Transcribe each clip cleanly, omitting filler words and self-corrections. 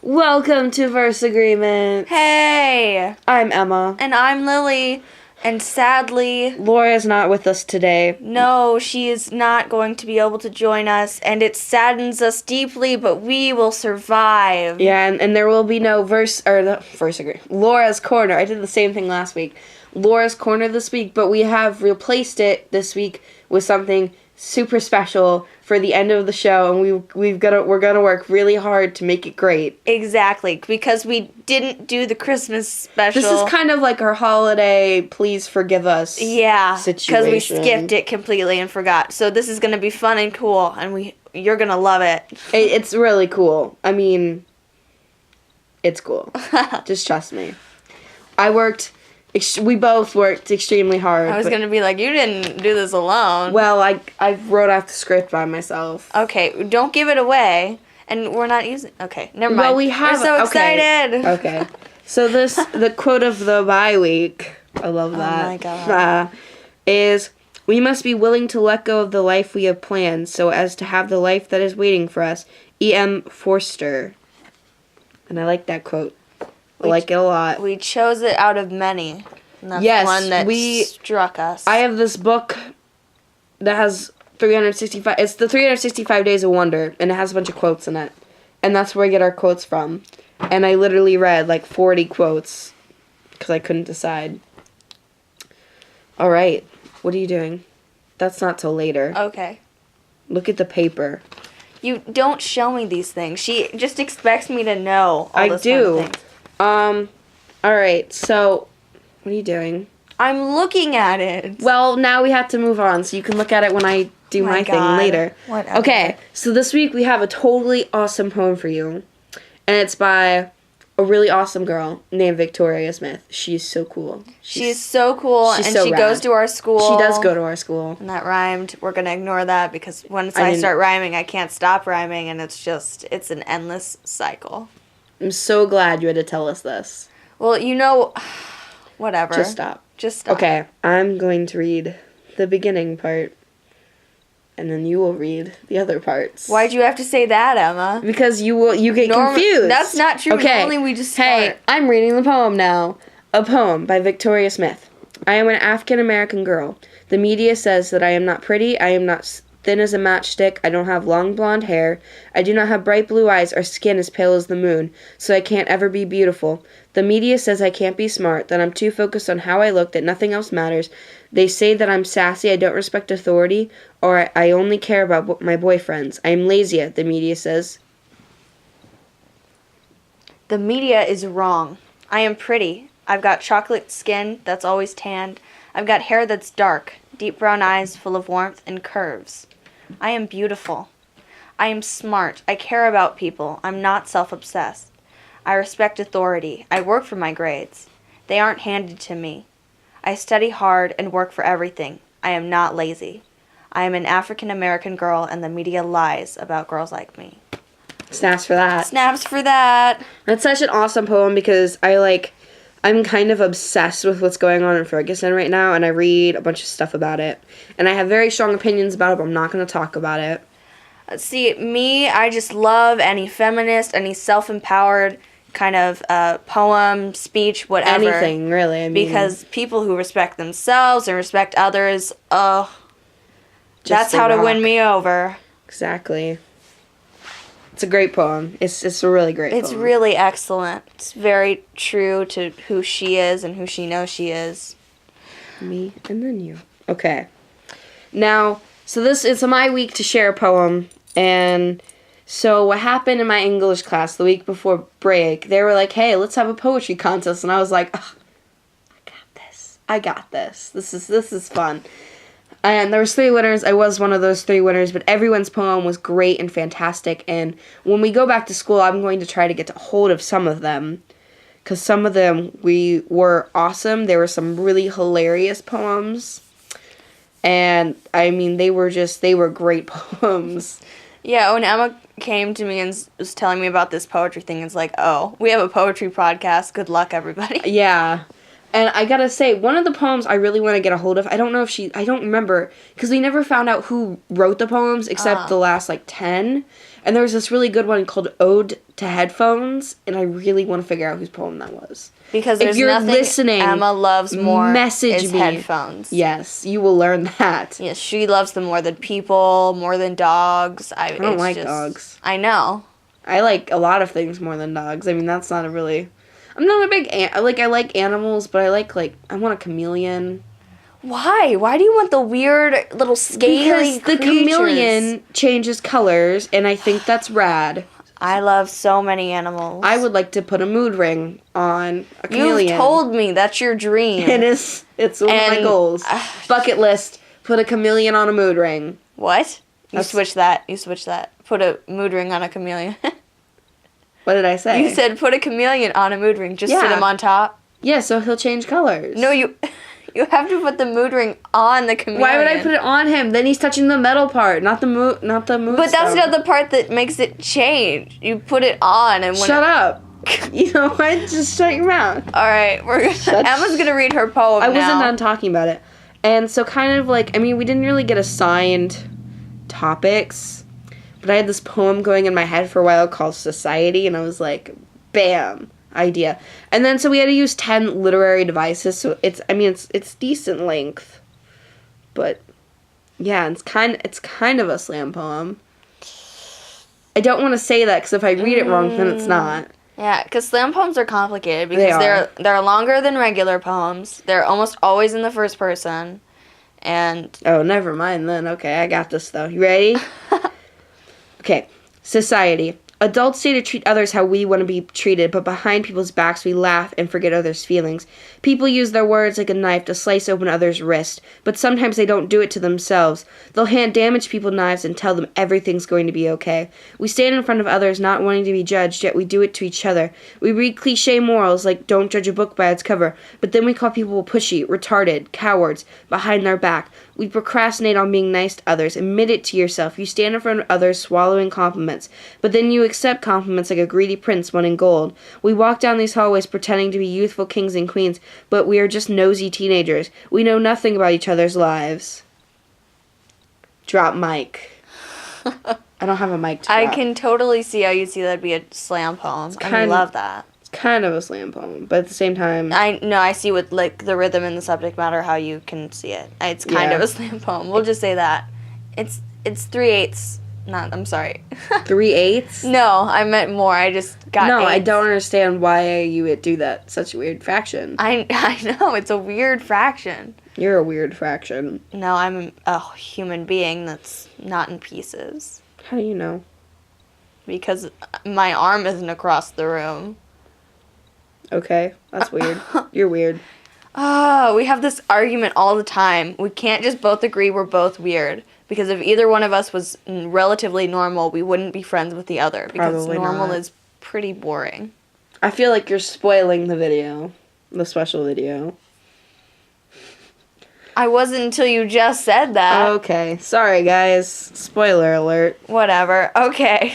Welcome to Verse Agreement. Hey! I'm Emma. And I'm Lily. And sadly, Laura's not with us today. no, she is not going to be able to join us, and it saddens us deeply, but we will survive. Yeah, and there will be no Laura's Corner. I did the same thing last week. Laura's Corner this week, but we have replaced it this week with something super special for the end of the show, and we're gonna work really hard to make it great. Exactly, because we didn't do the Christmas special. This is kind of like our holiday please forgive us situation. Because we skipped it completely and forgot. So this is gonna be fun and cool, and you're gonna love it. It's really cool. I mean, it's cool. Just trust me. We both worked extremely hard. I was going to be like, you didn't do this alone. Well, I wrote out the script by myself. Okay, don't give it away. And we're not using... Okay, never mind. Well, we're so excited. Okay. So the quote of the bye week, I love that. Oh my God. Is, we must be willing to let go of the life we have planned so as to have the life that is waiting for us. E.M. Forster. And I like that quote. I like it a lot. We chose it out of many. And that's one that struck us. I have this book that has 365... It's the 365 Days of Wonder, and it has a bunch of quotes in it. And that's where I get our quotes from. And I literally read, 40 quotes, because I couldn't decide. All right. What are you doing? That's not till later. Okay. Look at the paper. You don't show me these things. She just expects me to know all this I do. kind of things. Alright, so, what are you doing? I'm looking at it. Well, now we have to move on, so you can look at it when I do my thing later. Whatever. Okay, so this week we have a totally awesome poem for you, and it's by a really awesome girl named Tori Smith. She's so cool. She's so cool, and so she rad. goes to our school. She does go to our school. And that rhymed. We're going to ignore that, because once I start rhyming, I can't stop rhyming, and it's an endless cycle. I'm so glad you had to tell us this. Well, whatever. Just stop. Just stop. Okay, I'm going to read the beginning part, and then you will read the other parts. Why'd you have to say that, Emma? Because you get confused. That's not true. Okay. Normally we just start. Hey, I'm reading the poem now. A poem by Tori Smith. I am an African-American girl. The media says that I am not pretty, I am not thin as a matchstick, I don't have long blonde hair, I do not have bright blue eyes or skin as pale as the moon, so I can't ever be beautiful. The media says I can't be smart, that I'm too focused on how I look, that nothing else matters. They say that I'm sassy, I don't respect authority, or I only care about my boyfriends. I am lazy, the media says. The media is wrong. I am pretty. I've got chocolate skin that's always tanned. I've got hair that's dark, deep brown eyes full of warmth and curves. I am beautiful. I am smart. I care about people. I'm not self-obsessed. I respect authority. I work for my grades. They aren't handed to me. I study hard and work for everything. I am not lazy. I am an African-American girl, and the media lies about girls like me. Snaps for that. Snaps for that. That's such an awesome poem because I'm kind of obsessed with what's going on in Ferguson right now, and I read a bunch of stuff about it. And I have very strong opinions about it, but I'm not going to talk about it. See, me, I just love any feminist, any self-empowered kind of poem, speech, whatever. Anything, really. I mean, because people who respect themselves and respect others, that's how to win me over. Exactly. It's a great poem. It's a really great poem. It's really excellent. It's very true to who she is and who she knows she is. Me and then you. Okay. Now, so this is my week to share a poem, and so what happened in my English class the week before break, they were like, hey, let's have a poetry contest, and I was like, I got this. This is fun. And there was 3 winners. I was one of those 3 winners, but everyone's poem was great and fantastic. And when we go back to school, I'm going to try to get a hold of some of them, because some of them were awesome. There were some really hilarious poems, and I mean they were great poems. Yeah, when Emma came to me and was telling me about this poetry thing, it's like, oh, we have a poetry podcast. Good luck, everybody. Yeah. And I gotta say, one of the poems I really want to get a hold of, I don't know if I don't remember, because we never found out who wrote the poems except the last, 10. And there was this really good one called Ode to Headphones, and I really want to figure out whose poem that was. Because there's nothing listening, Emma loves more message is me. Headphones. Yes, you will learn that. Yes, she loves them more than people, more than dogs. I don't like dogs. I know. I like a lot of things more than dogs. I mean, that's not a really... I'm not a big... I like animals, but I want a chameleon. Why? Why do you want the weird little scaly Because the chameleon changes colors, and I think that's rad. I love so many animals. I would like to put a mood ring on a chameleon. You've told me that's your dream. It's one of my goals. Bucket list, put a chameleon on a mood ring. What? You switch that. Put a mood ring on a chameleon. What did I say? You said put a chameleon on a mood ring. Just sit him on top. Yeah, so he'll change colors. No, you have to put the mood ring on the chameleon. Why would I put it on him? Then he's touching the metal part, not the mood. But that's not the part that makes it change. You put it on and when shut up. You know what? Just shut your mouth. All right, Emma's gonna read her poem. I wasn't done talking about it, and so kind of we didn't really get assigned topics. But I had this poem going in my head for a while called Society, and I was like, bam, idea. And then so we had to use 10 literary devices, so it's decent length. But yeah, it's kind of a slam poem. I don't want to say that because if I read it wrong, then it's not. Yeah, because slam poems are complicated because they're longer than regular poems. They're almost always in the first person. And oh, never mind then. Okay, I got this though. You ready? Okay, society. Adults say to treat others how we want to be treated, but behind people's backs we laugh and forget others' feelings. People use their words like a knife to slice open others' wrist, but sometimes they don't do it to themselves. They'll hand damaged people knives and tell them everything's going to be okay. We stand in front of others not wanting to be judged, yet we do it to each other. We read cliché morals like don't judge a book by its cover, but then we call people pushy, retarded, cowards, behind their back. We procrastinate on being nice to others. Admit it to yourself. You stand in front of others swallowing compliments, but then you accept compliments like a greedy prince wanting gold. We walk down these hallways pretending to be youthful kings and queens, but we are just nosy teenagers. We know nothing about each other's lives. Drop mic. I don't have a mic to drop. I can totally see how you see that'd be a slam poem. I love that. It's kind of a slam poem, but at the same time... I see with the rhythm and the subject matter how you can see it. It's kind of a slam poem. We'll just say that. It's 3/8. I'm sorry. 3/8? No, I meant more. I just got No, 8. I don't understand why you would do that. Such a weird fraction. I know. It's a weird fraction. You're a weird fraction. No, I'm a human being that's not in pieces. How do you know? Because my arm isn't across the room. Okay, that's weird. You're weird. Oh, we have this argument all the time. We can't just both agree we're both weird. Because if either one of us was relatively normal, we wouldn't be friends with the other. Because Probably normal not. is pretty boring. I feel like you're spoiling the video. The special video. I wasn't until you just said that. Okay, sorry guys. Spoiler alert. Whatever. Okay.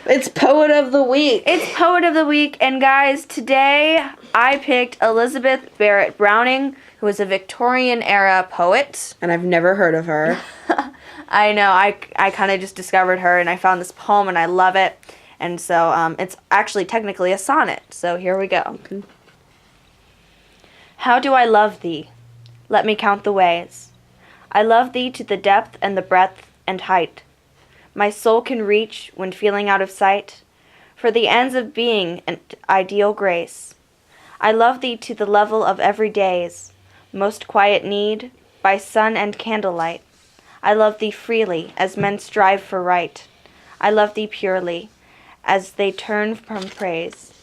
It's Poet of the Week. It's Poet of the Week, and guys, today I picked Elizabeth Barrett Browning, who is a Victorian-era poet. And I've never heard of her. I know, I kind of just discovered her, and I found this poem, and I love it. And so it's actually technically a sonnet, so here we go. Okay. How do I love thee? Let me count the ways. I love thee to the depth and the breadth and height my soul can reach when feeling out of sight, for the ends of being and ideal grace. I love thee to the level of every day's most quiet need, by sun and candlelight. I love thee freely, as men strive for right. I love thee purely, as they turn from praise.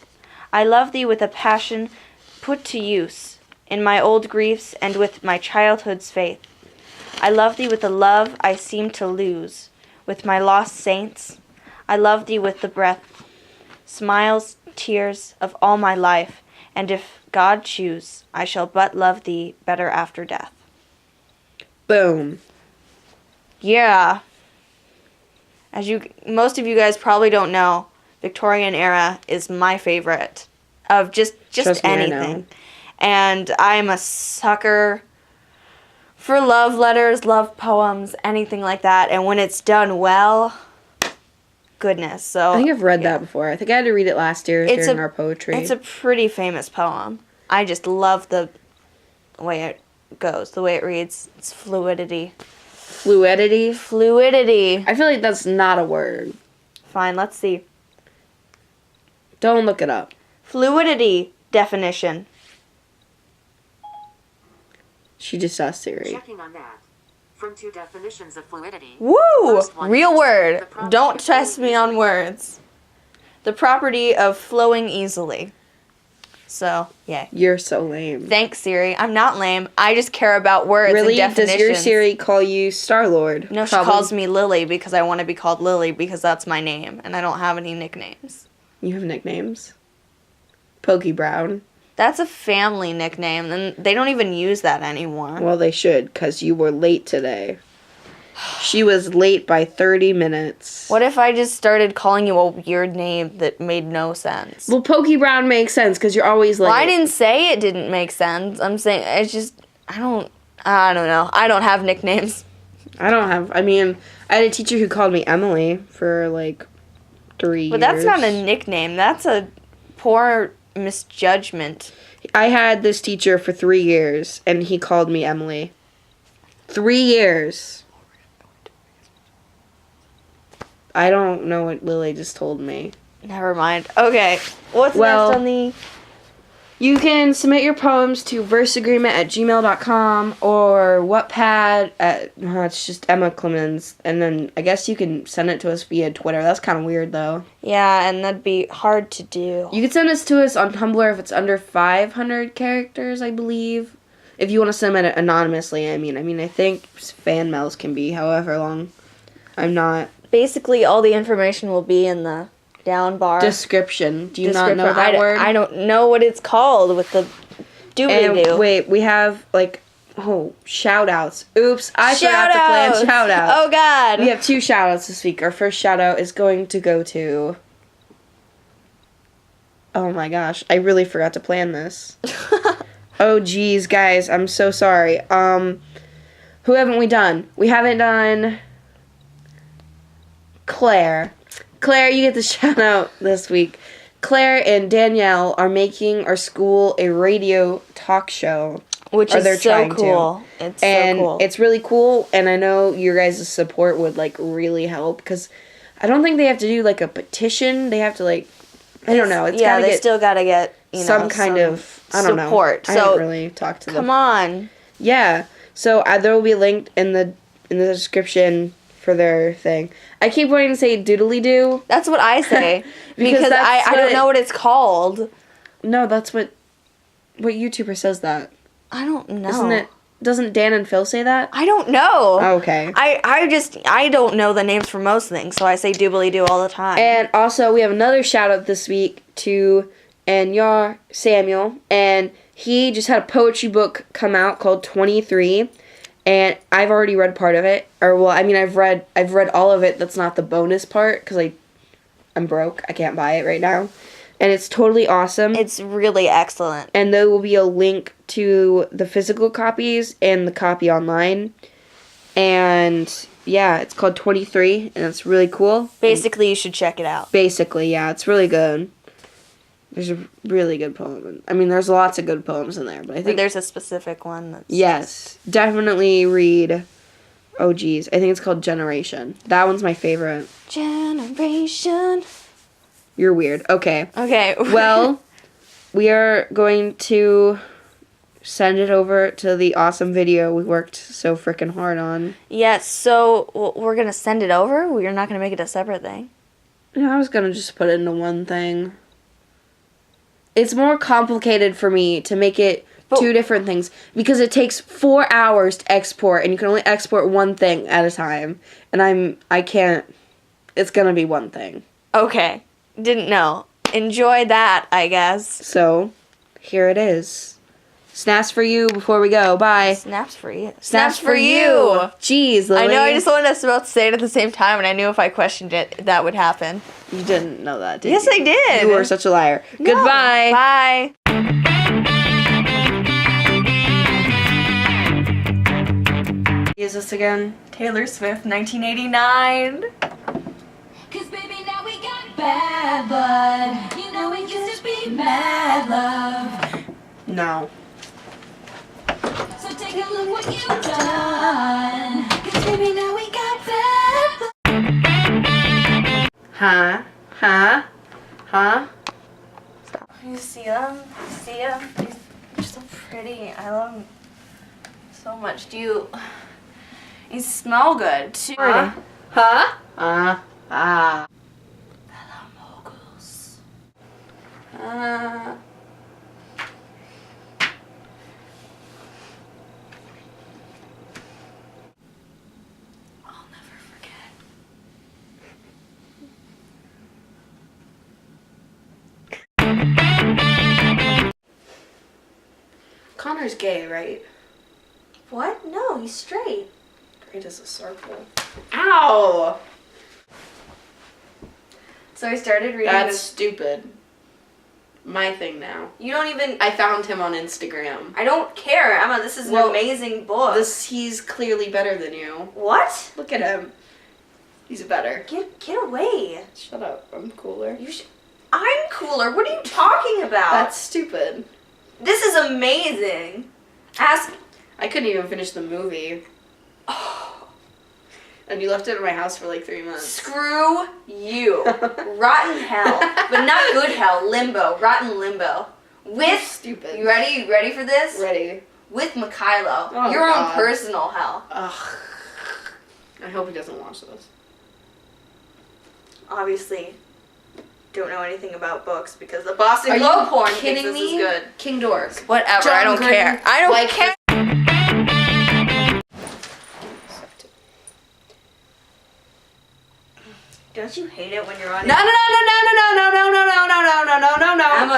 I love thee with a passion put to use, in my old griefs and with my childhood's faith. I love thee with a love I seem to lose, with my lost saints. I love thee with the breath, smiles, tears of all my life, and if God choose, I shall but love thee better after death. Boom. Yeah. As most of you guys probably don't know, Victorian era is my favorite of just Trust me, I know. anything. And I'm a sucker for love letters, love poems, anything like that. And when it's done well, goodness. So I think I've read that before. I think I had to read it last year during our poetry. It's a pretty famous poem. I just love the way it goes, the way it reads. It's fluidity. Fluidity? Fluidity. I feel like that's not a word. Fine, let's see. Don't look it up. Fluidity definition. She just asked Siri. Checking on that. From 2 definitions of fluidity. Woo! First one Real is word. the property Don't of test flowing me on words. The property of flowing easily. So, yay. You're so lame. Thanks, Siri. I'm not lame. I just care about words Really? and definitions. Does your Siri call you Star-Lord? No, she calls me Lily because I want to be called Lily because that's my name, and I don't have any nicknames. You have nicknames? Pokey Brown. That's a family nickname, and they don't even use that anymore. Well, they should, because you were late today. She was late by 30 minutes. What if I just started calling you a weird name that made no sense? Well, Pokey Brown makes sense, because you're always late. Well, I didn't say it didn't make sense. I'm saying it's just, I don't know. I don't have nicknames. I had a teacher who called me Emily for, 3 years. But that's not a nickname. That's a poor misjudgment. I had this teacher for 3 years, and he called me Emily. 3 years. I don't know what Lily just told me. Never mind. Okay. What's next on the... You can submit your poems to verseagreement@gmail.com or Wattpad it's just Emma Clemens. And then I guess you can send it to us via Twitter. That's kind of weird, though. Yeah, and that'd be hard to do. You can send this to us on Tumblr if it's under 500 characters, I believe. If you want to submit it anonymously, I think fan mails can be however long. I'm not... Basically, all the information will be in the down bar. Description. Do you not know that word? I don't know what it's called with the doobly-doo. And wait, we have, shout-outs. Oops, I forgot to plan shout-outs. Oh, God. We have 2 shout-outs this week. Our first shout-out is going to go to... Oh, my gosh. I really forgot to plan this. Oh, geez, guys. I'm so sorry. Who haven't we done? We haven't done... Claire. Claire, you get the shout out this week. Claire and Danielle are making our school a radio talk show. Which is so cool. It's so cool. It's really cool, and I know your guys' support would, really help, because I don't think they have to do, a petition. They have to, I don't know. It's they still gotta get, some kind of, I don't know. Support. I haven't really talked to them. Come on. Yeah. So there will be linked in the description for their thing. I keep wanting to say doodly-doo. That's what I say. because I don't know what it's called. No, that's what YouTuber says that. I don't know. Doesn't Dan and Phil say that? I don't know. Okay. I don't know the names for most things, so I say doobly-doo all the time. And also, we have another shout-out this week to Anyar Samuel, and he just had a poetry book come out called 23, and I've already read part of it. I've read all of it. That's not the bonus part, because I'm broke. I can't buy it right now. And it's totally awesome. It's really excellent. And there will be a link to the physical copies and the copy online. And yeah, it's called 23, and it's really cool. Basically, you should check it out. Basically, yeah, it's really good. There's a really good poem. There's lots of good poems in there, but I think there's a specific one that's... Yes, definitely read... Oh, geez. I think it's called Generation. That one's my favorite. Generation. You're weird. Okay. Okay. Well, we are going to send it over to the awesome video we worked so freaking hard on. Yes, so we're going to send it over? We're not going to make it a separate thing? No, I was going to just put it into one thing. It's more complicated for me to make it 2 different things because it takes 4 hours to export, and you can only export one thing at a time. And I can't. It's going to be one thing. Okay. Didn't know. Enjoy that, I guess. So, here it is. Snaps for you before we go. Bye. Snaps for you. Snaps for you. Jeez, Lily. I know, I just wanted us to say it at the same time, and I knew if I questioned it, that would happen. You didn't know that, did you? Yes, I did. You were such a liar. No. Goodbye. Bye. Is this again? Taylor Swift, 1989. Cause baby, now we got bad blood. You know we used to be mad love. No. So take a look what you've done. Cause baby, now we got bad blood. Huh? Huh? Huh? You see them? See them? They're so pretty. I love them so much. You smell good too. Huh? Hello, Moguls. I'll never forget. Connor's gay, right? What? No, he's straight. Great as a circle. Ow! So I started reading That's this. stupid. My thing now. You don't even. I found him on Instagram. I don't care, Emma. This is an Well, amazing book. He's clearly better than you. What? Look at him. He's better. Get away. Shut up. I'm cooler. I'm cooler. What are you talking about? That's stupid. This is amazing. Ask. I couldn't even finish the movie. And you left it at my house for like 3 months. Screw you. Rotten hell. But not good hell. Limbo. Rotten limbo. With. Stupid. You ready? You ready for this? Ready. With Mikhailo. Oh, Your own God. personal hell. Ugh. I hope he doesn't watch this. Obviously, don't know anything about books because the Boston Are Globe you porn kidding thinks this me? is good. King Dork. Whatever. John I don't Green care. I don't liked care. Don't you hate it when you're on? No. Emma,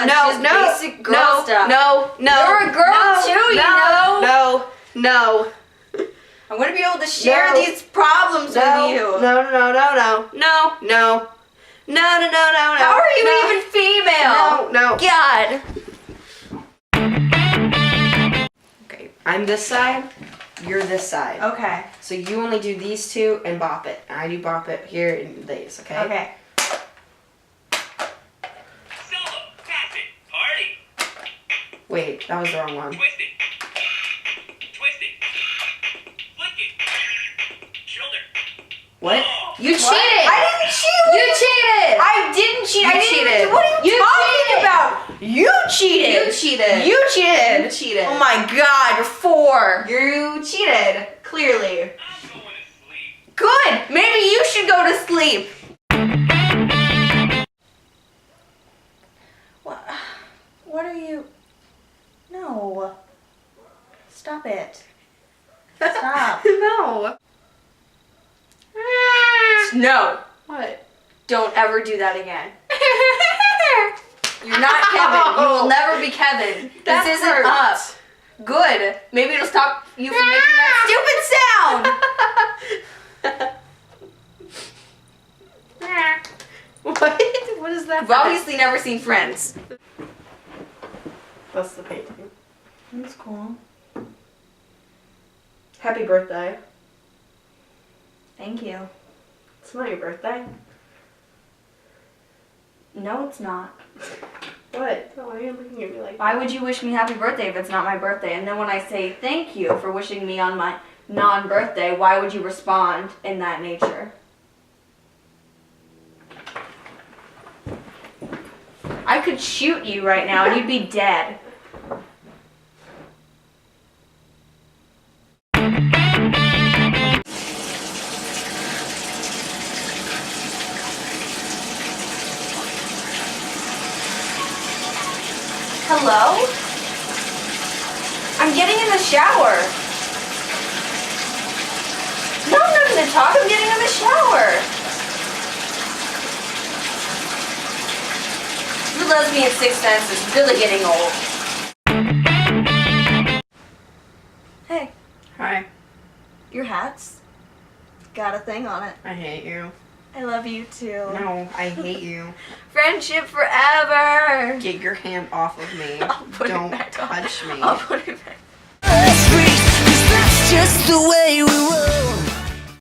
it's just basic girl stuff. No. You're a girl too, you know. No. I'm gonna be able to share No. these problems with you. No. How are you even female? No. God. Okay, I'm this side. You're this side. Okay. So you only do these two and bop it. I do bop it here and these. Okay. Okay. Solo, pass it, party, Wait, that was the wrong one. twist it, flick it, shoulder. What? Oh, You What? cheated. I didn't cheat. You cheated. I didn't cheat. You I didn't. cheated. What are you, You talking cheated. about? You cheated. You cheated. You cheated. You cheated. Oh my God, you're 4. You cheated. Clearly. I'm going to sleep. Good. Maybe you should go to sleep. What are you? No. Stop it. Stop. No. No. What? Don't ever do that again. You're not Kevin. You will never be Kevin. That This isn't hurts. up. Good. Maybe it'll stop you from making that stupid sound. What is that? You've obviously never seen Friends. That's the painting. That's cool. Happy birthday. Thank you. It's not your birthday. No, it's not. What? Why are you looking at me like Why would you wish me happy birthday if it's not my birthday? And then when I say thank you for wishing me on my non-birthday, why would you respond in that nature? I could shoot you right now and you'd be dead. Hello? I'm getting in the shower. No, nothing to talk. I'm getting in the shower. Your lesbian sixth sense is really getting old. Hey, Hi. your hat's got a thing on it. I hate you. I love you too. No, I hate you. Friendship forever. Get your hand off of me. I'll put it Don't back on. touch me. I'll put it back. Let's freeze, 'cause that's just the way we roll.